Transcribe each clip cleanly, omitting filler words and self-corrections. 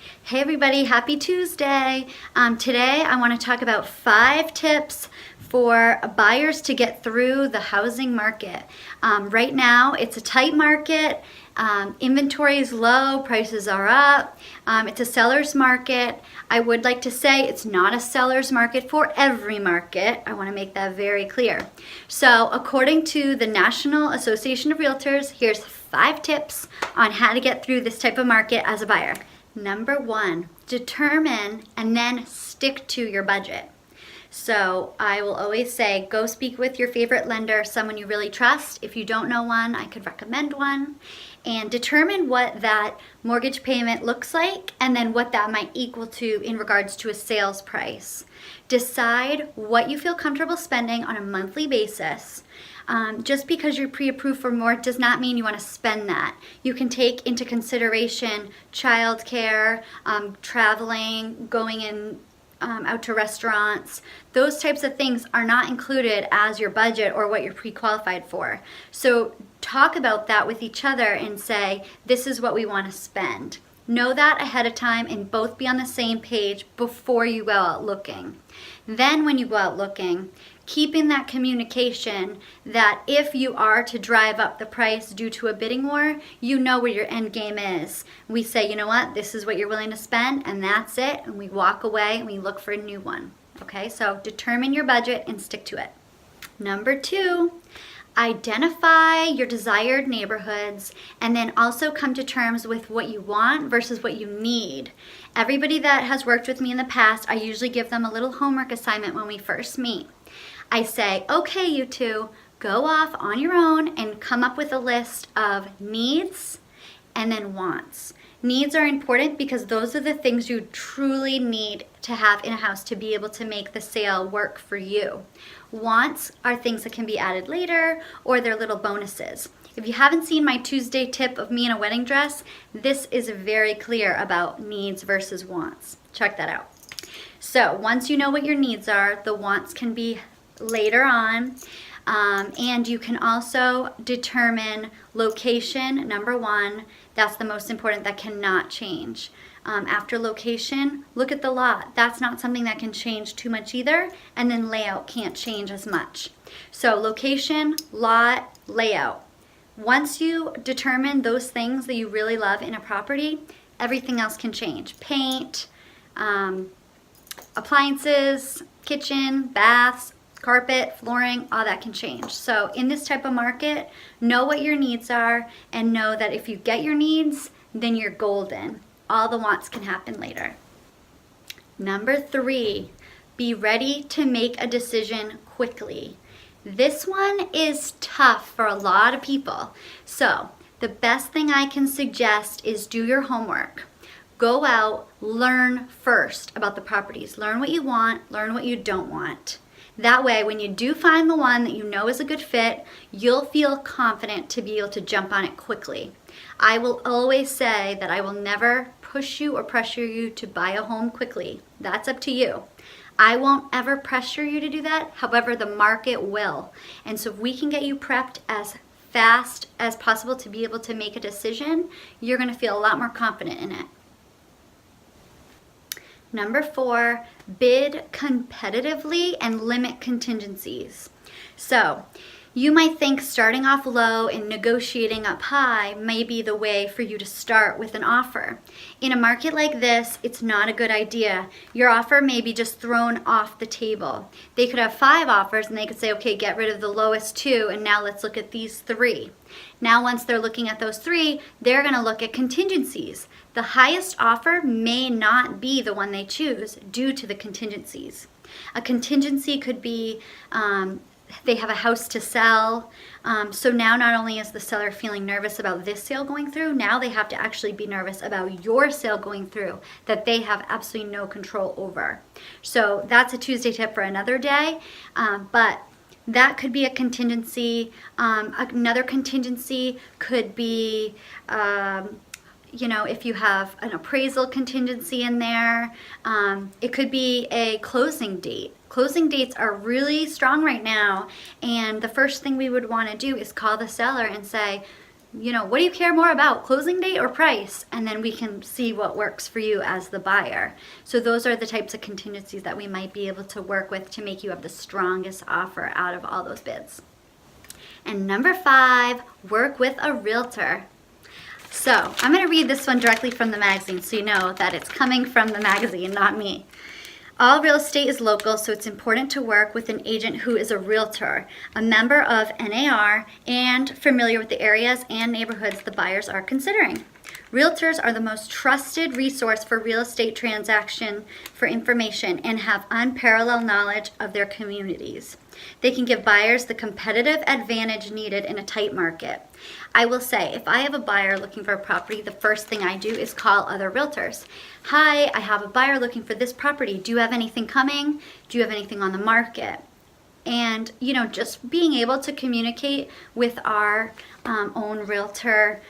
Hey everybody, happy Tuesday. Today I want to talk about 5 tips for buyers to get through the housing market. Right now it's a tight market, inventory is low, prices are up, it's a seller's market. I would like to say it's not a seller's market for every market. I want to make that very clear. So according to the National Association of Realtors, here's 5 tips on how to get through this type of market as a buyer. Number 1, determine and then stick to your budget. So I will always say, go speak with your favorite lender, someone you really trust. If you don't know one, I could recommend one. And determine what that mortgage payment looks like and then what that might equal to in regards to a sales price. Decide what you feel comfortable spending on a monthly basis. Just because you're pre-approved for more does not mean you want to spend that. You can take into consideration childcare, traveling, going in out to restaurants. Those types of things are not included as your budget or what you're pre-qualified for. So talk about that with each other and say, this is what we want to spend. Know that ahead of time and both be on the same page before you go out looking. Then when you go out looking, keep in that communication that if you are to drive up the price due to a bidding war, you know where your end game is. We say, you know what, this is what you're willing to spend and that's it. And we walk away and we look for a new one. Okay, so determine your budget and stick to it. Number 2, identify your desired neighborhoods and then also come to terms with what you want versus what you need. Everybody that has worked with me in the past, I usually give them a little homework assignment when we first meet. I say, okay, you two, go off on your own and come up with a list of needs and then wants. Needs are important because those are the things you truly need to have in a house to be able to make the sale work for you. Wants are things that can be added later or they're little bonuses. If you haven't seen my Tuesday tip of me in a wedding dress, this is very clear about needs versus wants. Check that out. So once you know what your needs are, the wants can be later on. And you can also determine location, number 1. That's the most important, that cannot change. After location, look at the lot. That's not something that can change too much either. And then layout can't change as much. So location, lot, layout. Once you determine those things that you really love in a property, everything else can change. Paint, appliances, kitchen, baths, carpet, flooring, all that can change. So in this type of market, know what your needs are and know that if you get your needs, then you're golden. All the wants can happen later. Number 3, be ready to make a decision quickly. This one is tough for a lot of people. So the best thing I can suggest is do your homework. Go out, learn first about the properties. Learn what you want, learn what you don't want. That way, when you do find the one that you know is a good fit, you'll feel confident to be able to jump on it quickly. I will always say that I will never push you or pressure you to buy a home quickly. That's up to you. I won't ever pressure you to do that. However, the market will. And so if we can get you prepped as fast as possible to be able to make a decision, you're going to feel a lot more confident in it. Number 4, bid competitively and limit contingencies. So you might think starting off low and negotiating up high may be the way for you to start with an offer. In a market like this, it's not a good idea. Your offer may be just thrown off the table. They could have 5 offers and they could say, okay, get rid of the lowest 2 and now let's look at these 3. Now once they're looking at those 3, they're going to look at contingencies. The highest offer may not be the one they choose due to the contingencies. A contingency could be they have a house to sell. So now not only is the seller feeling nervous about this sale going through, now they have to actually be nervous about your sale going through that they have absolutely no control over. So that's a Tuesday tip for another day. But that could be a contingency. Another contingency could be if you have an appraisal contingency in there, it could be a closing date. Closing dates are really strong right now, and the first thing we would want to do is call the seller and say, what do you care more about, closing date or price? And then we can see what works for you as the buyer. So those are the types of contingencies that we might be able to work with to make you have the strongest offer out of all those bids. And number 5, work with a realtor. So I'm going to read this one directly from the magazine so you know that it's coming from the magazine, not me. All real estate is local, so it's important to work with an agent who is a realtor, a member of NAR, and familiar with the areas and neighborhoods the buyers are considering. Realtors are the most trusted resource for real estate transaction for information and have unparalleled knowledge of their communities. They can give buyers the competitive advantage needed in a tight market. I will say, if I have a buyer looking for a property, the first thing I do is call other realtors. Hi, I have a buyer looking for this property. Do you have anything coming? Do you have anything on the market? And, just being able to communicate with our own realtor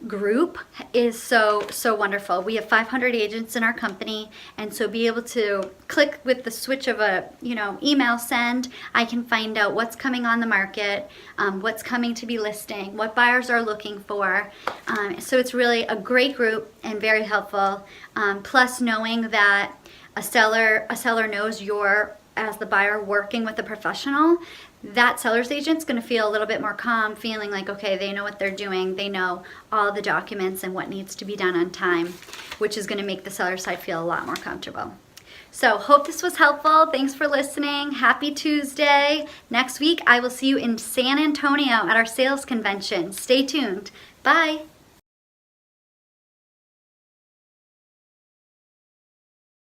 group is so wonderful. We have 500 agents in our company, and so be able to click with the switch of a email send, I can find out what's coming on the market, what's coming to be listing, what buyers are looking for. So it's really a great group and very helpful. Plus knowing that a seller knows you're, as the buyer, working with a professional, that seller's agent's going to feel a little bit more calm, feeling like, okay, they know what they're doing. They know all the documents and what needs to be done on time, which is going to make the seller side feel a lot more comfortable. So hope this was helpful. Thanks for listening. Happy Tuesday. Next week, I will see you in San Antonio at our sales convention. Stay tuned. Bye.